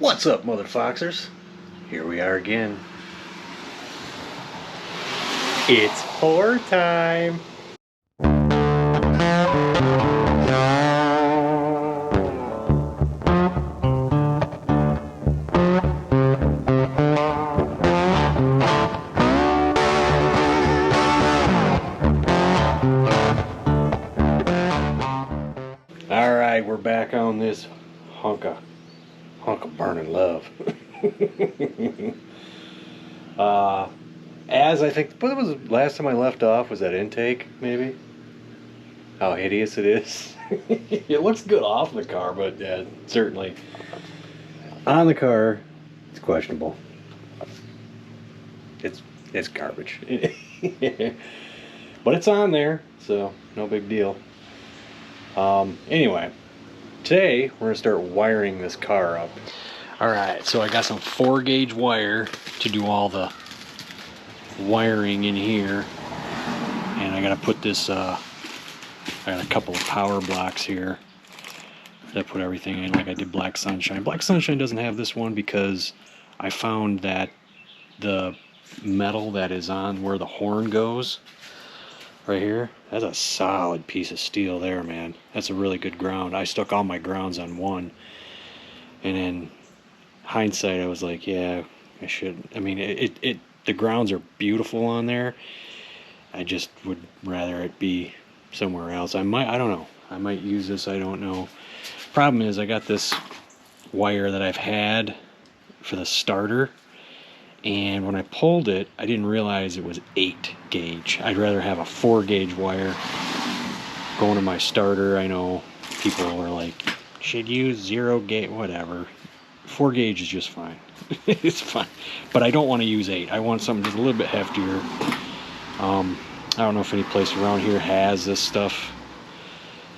What's up, Mother Foxers? Here we are again. It's whore time! Alright, we're back on this hunk of burning love. As I think, what was the last time I left off? Was that intake, maybe? How hideous it is. It looks good off the car, but yeah, certainly on the car, it's questionable. It's garbage. But it's on there, so no big deal. Anyway, today we're going to start wiring this car up. Alright, so I got some 4-gauge wire to do all the wiring in here. And I got to put this, I got a couple of power blocks here that put everything in like I did Black Sunshine. Black Sunshine doesn't have this one because I found that the metal that is on where the horn goes, right here, that's a solid piece of steel there, man. That's a really good ground. I stuck all my grounds on one, and in hindsight I was like, yeah, I should. I mean, the grounds are beautiful on there. I just would rather it be somewhere else. I don't know, I might use this, I don't know. Problem is, I got this wire that I've had for the starter, and when I pulled it, I didn't realize it was 8-gauge. I'd rather have a 4-gauge wire going to my starter. I know people are like, should use 0-gauge, whatever. 4-gauge is just fine. It's fine. But I don't want to use 8. I want something just a little bit heftier. I don't know if any place around here has this stuff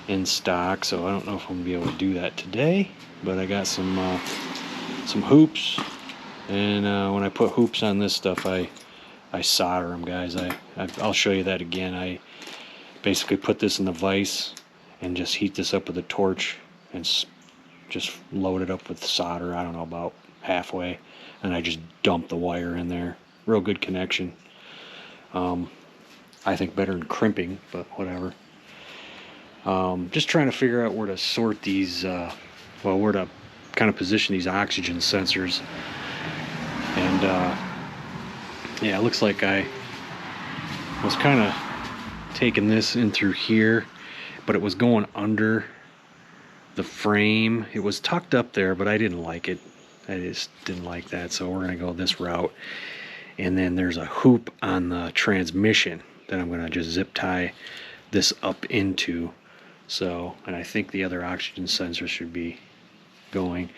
in stock, so I don't know if I'm going to be able to do that today. But I got some hoops. And when I put hoops on this stuff, I solder them, guys. I'll show you that again. I basically put this in the vise and just heat this up with a torch and just load it up with solder. I don't know, about halfway, and I just dump the wire in there. Real good connection. I think better than crimping, but whatever. Just trying to figure out where to sort these, where to kind of position these oxygen sensors. And yeah, it looks like I was kind of taking this in through here, but it was going under the frame. It was tucked up there, but I didn't like it. I just didn't like that, so we're gonna go this route. And then there's a hoop on the transmission that I'm gonna just zip tie this up into. So, and I think the other oxygen sensor should be going.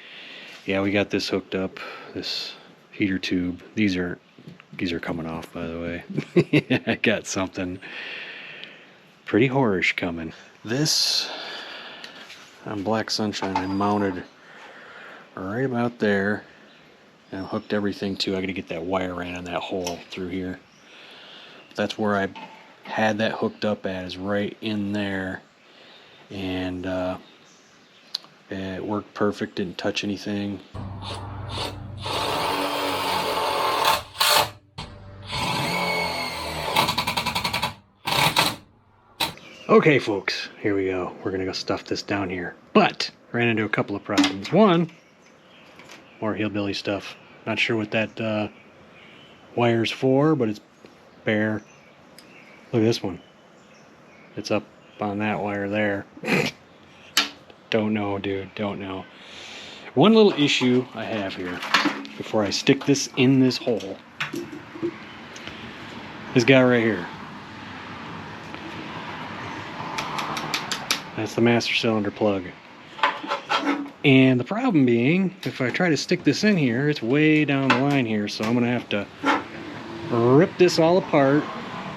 Yeah, we got this hooked up, this heater tube. These are coming off, by the way. I got something pretty horish coming. This on Black Sunshine I mounted right about there, and I hooked everything to. I gotta get that wire ran on that hole through here. That's where I had that hooked up at, is right in there, and it worked perfect, didn't touch anything. Okay, folks, here we go. We're gonna go stuff this down here. But ran into a couple of problems. One, more hillbilly stuff. Not sure what that wire's for, but it's bare. Look at this one. It's up on that wire there. Don't know, dude. Don't know. One little issue I have here before I stick this in this hole. This guy right here. That's the master cylinder plug. And the problem being, if I try to stick this in here, it's way down the line here, so I'm going to have to rip this all apart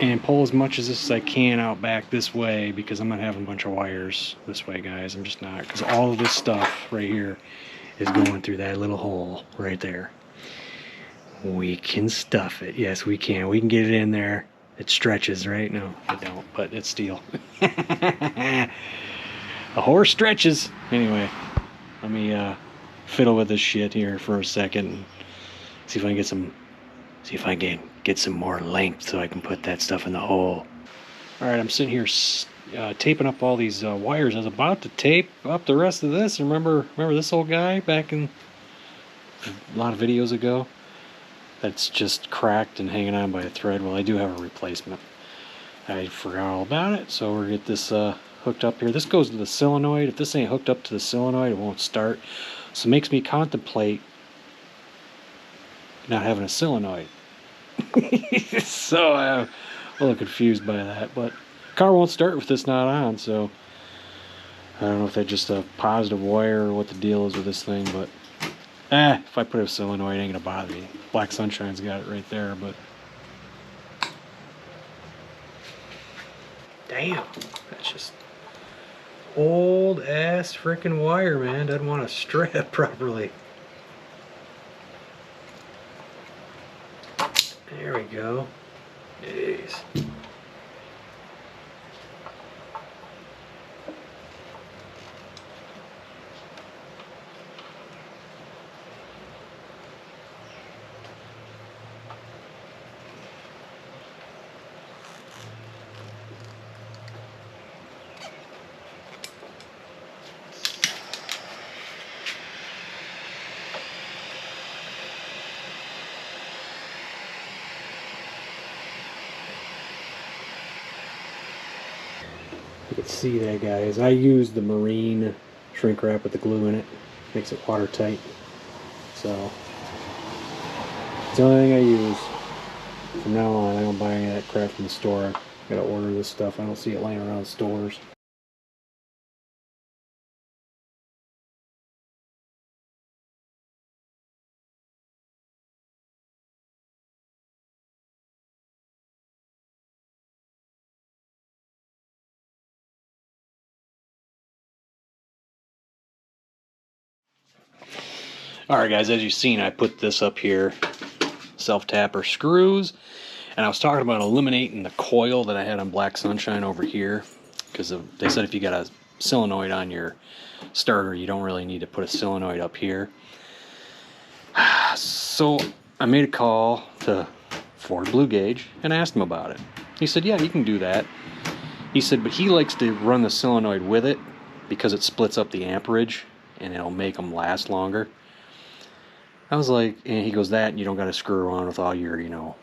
and pull as much of this as I can out back this way, because I'm not having a bunch of wires this way, guys. I'm just not, because all of this stuff right here is going through that little hole right there. We can stuff it. Yes, we can. We can get it in there. It stretches, right? No, it don't, but it's steel. A horse stretches. Anyway, let me fiddle with this shit here for a second and see if I can get some, more length so I can put that stuff in the hole. All right, I'm sitting here taping up all these wires. I was about to tape up the rest of this. Remember this old guy back in a lot of videos ago? That's just cracked and hanging on by a thread. Well, I do have a replacement. I forgot all about it, so we're gonna get this hooked up here. This goes to the solenoid. If this ain't hooked up to the solenoid, it won't start. So it makes me contemplate not having a solenoid. So I'm a little confused by that, but car won't start with this not on, so I don't know if that's just a positive wire or what the deal is with this thing, but if I put a solenoid, it ain't gonna bother me. Black Sunshine's got it right there, but damn, that's just old ass freaking wire, man. Doesn't want to strap properly. There we go. Jeez. You can see that, guys. I use the marine shrink wrap with the glue in it. Makes it watertight. So it's the only thing I use. From now on, I don't buy any of that crap from the store. I gotta order this stuff. I don't see it laying around stores. Alright guys, as you've seen, I put this up here, self-tapper screws, and I was talking about eliminating the coil that I had on Black Sunshine over here, because they said if you got a solenoid on your starter, you don't really need to put a solenoid up here. So I made a call to Ford Blue Gauge and asked him about it. He said, yeah, you can do that. He said, but he likes to run the solenoid with it because it splits up the amperage and it'll make them last longer. I was like, and he goes, that and you don't got to screw around with all your,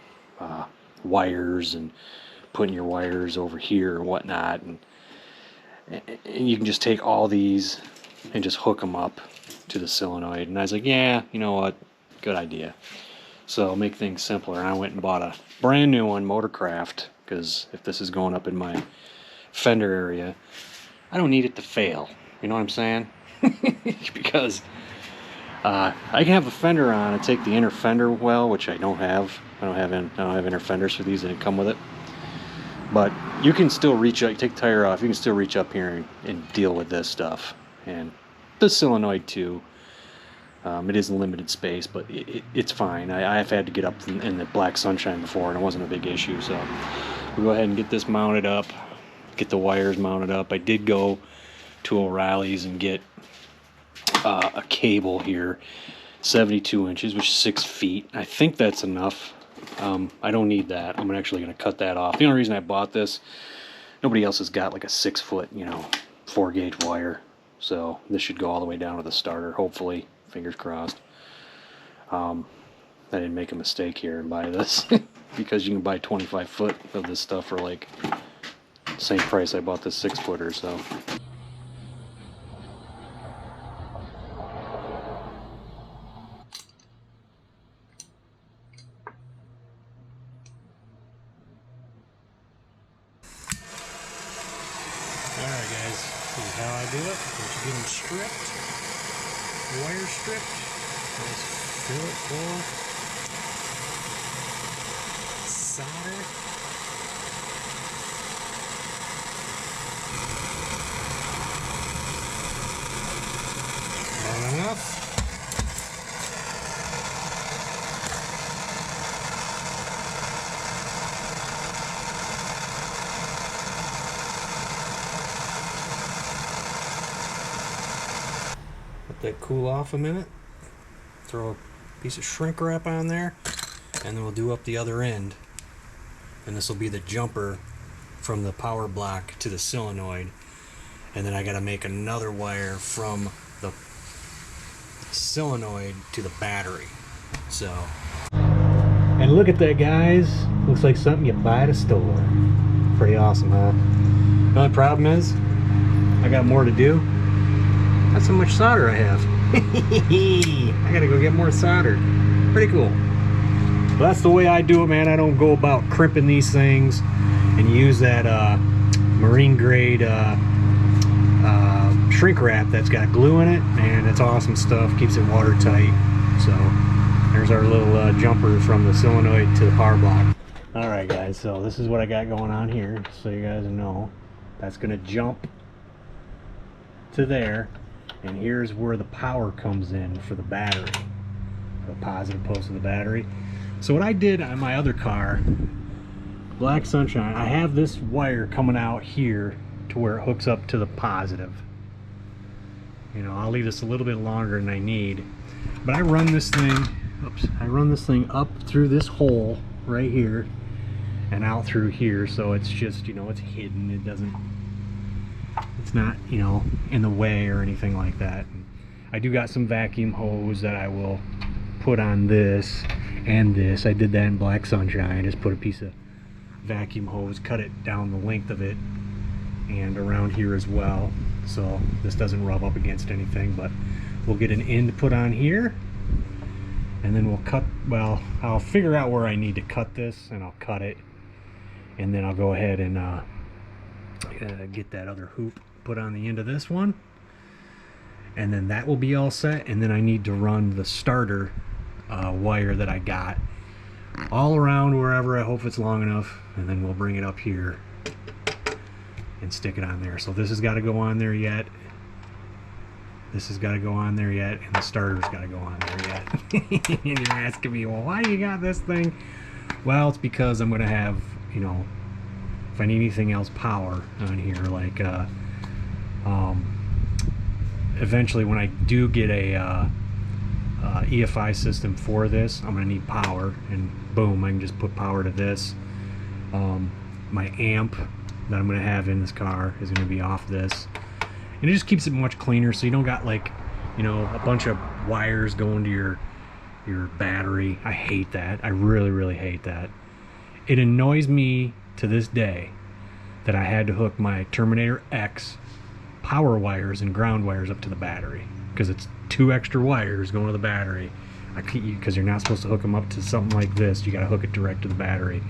wires and putting your wires over here and whatnot. And you can just take all these and just hook them up to the solenoid. And I was like, yeah, you know what? Good idea. So make things simpler. And I went and bought a brand new one, Motorcraft, because if this is going up in my fender area, I don't need it to fail. You know what I'm saying? Because I can have a fender on and take the inner fender well, which I don't have. I don't have inner fenders for these that didn't come with it. But you can still reach up, take the tire off, you can still reach up here and deal with this stuff. And the solenoid too. It is in limited space, but it's fine. I've had to get up in the Black Sunshine before, and it wasn't a big issue. So we'll go ahead and get this mounted up, get the wires mounted up. I did go to O'Reilly's and get a cable here, 72 inches, which is 6 feet. I think that's enough. I don't need that. I'm actually going to cut that off. The only reason I bought this, nobody else has got like a 6 foot, 4-gauge wire. So this should go all the way down to the starter, hopefully. Fingers crossed. I didn't make a mistake here and buy this because you can buy 25 foot of this stuff for like the same price I bought this 6 footer. So. Alright guys, this is how I do it. Once you get them stripped, wire stripped, just fill it full, solder, not enough. Let that cool off a minute. throw a piece of shrink wrap on there, and then we'll do up the other end. And this will be the jumper from the power block to the solenoid. And then I gotta make another wire from the solenoid to the battery. So. And look at that, guys. Looks like something you buy at a store. Pretty awesome, huh? The only problem is, I got more to do. That's how much solder I have. I gotta go get more solder. Pretty cool. Well, that's the way I do it, man. I don't go about crimping these things and use that marine grade shrink wrap that's got glue in it. Man, it's awesome stuff. Keeps it watertight. So there's our little jumper from the solenoid to the power block. All right, guys. So this is what I got going on here. So you guys know, that's gonna jump to there, and here's where the power comes in for the battery, the positive post of the battery. So what I did on my other car, Black Sunshine, I have this wire coming out here to where it hooks up to the positive. You know, I'll leave this a little bit longer than I need, but I run this thing, I run this thing up through this hole right here and out through here, so it's just, you know, it's hidden. It doesn't, it's not, you know, in the way or anything like that. I do got some vacuum hose that I will put on this and this. I did that in Black Sunshine. I just put a piece of vacuum hose, cut it down the length of it and around here as well, so this doesn't rub up against anything. But we'll get an end put on here, and then we'll cut, well, I'll figure out where I need to cut this and I'll cut it, and then I'll go ahead and get that other hoop put on the end of this one, and then that will be all set. And then I need to run the starter wire that I got all around wherever. I hope it's long enough, and then we'll bring it up here and stick it on there. So this has got to go on there yet, this has got to go on there yet, and the starter's got to go on there yet. And you're asking me, well, why you got this thing? Well, it's because I'm gonna have, you know, if I need anything else power on here, like eventually when I do get a EFI system for this, I'm gonna need power, and boom, I can just put power to this. My amp that I'm gonna have in this car is gonna be off this, and it just keeps it much cleaner, so you don't got, like, you know, a bunch of wires going to your battery. I hate that. I really hate that. It annoys me to this day that I had to hook my Terminator X power wires and ground wires up to the battery, because it's 2 extra wires going to the battery. Because you're not supposed to hook them up to something like this. You got to hook it direct to the battery.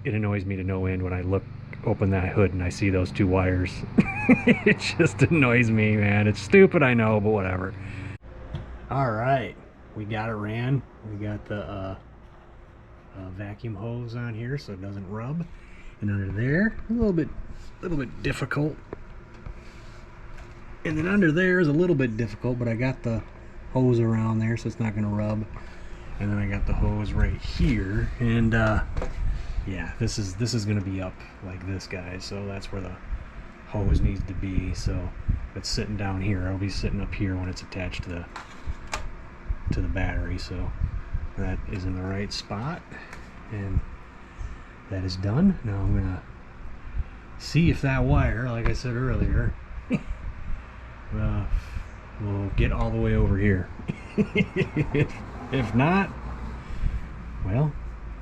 It annoys me to no end when I open that hood and I see those 2 wires. It just annoys me, man. It's stupid, I know, but whatever. All right, we got it ran. We got the vacuum hose on here so it doesn't rub. And under there, a little bit difficult. And then under there is a little bit difficult, but I got the hose around there so it's not going to rub. And then I got the hose right here, and yeah, this is going to be up like this, guys. So that's where the hose needs to be. So it's sitting down here. I'll be sitting up here when it's attached to the battery. So that is in the right spot, and that is done. Now I'm gonna see if that wire, like I said earlier, will get all the way over here. If not, well,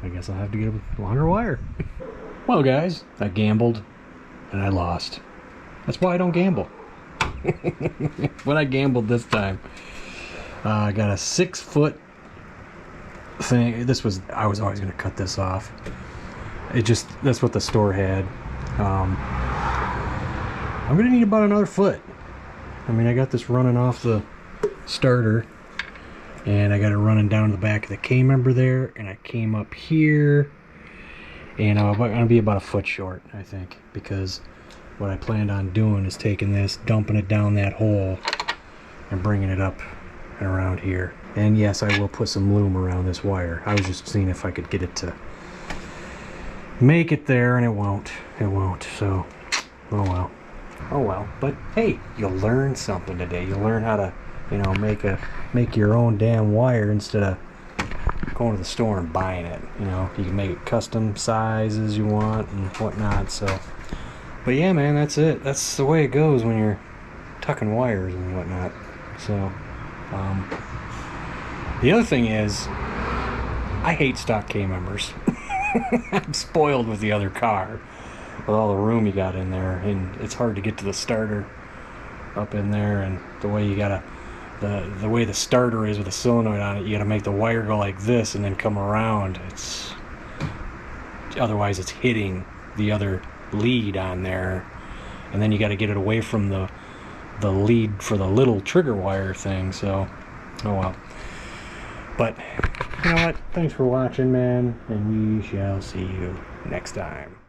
I guess I'll have to get a longer wire. Well, guys, I gambled and I lost. That's why I don't gamble. But I gambled this time. I got a 6-foot thing. I was always going to cut this off. That's what the store had. I'm going to need about another foot. I mean, I got this running off the starter, and I got it running down the back of the K-member there, and I came up here, and I'm going to be about a foot short, I think, because what I planned on doing is taking this, dumping it down that hole, and bringing it up and around here. And yes, I will put some loom around this wire. I was just seeing if I could get it to make it there, and it won't. So, oh well. But hey, you'll learn something today. You'll learn how to you know, make your own damn wire instead of going to the store and buying it. You know, you can make it custom sizes you want and whatnot. So, but yeah, man, that's it. That's the way it goes when you're tucking wires and whatnot. So, the other thing is, I hate stock K members. I'm spoiled with the other car, with all the room you got in there, and it's hard to get to the starter up in there, and the way you gotta, the way the starter is with a solenoid on it, you gotta make the wire go like this and then come around. It's otherwise it's hitting the other lead on there, and then you gotta get it away from the lead for the little trigger wire thing. So, oh well. But you know what? Thanks for watching, man, and we shall see you next time.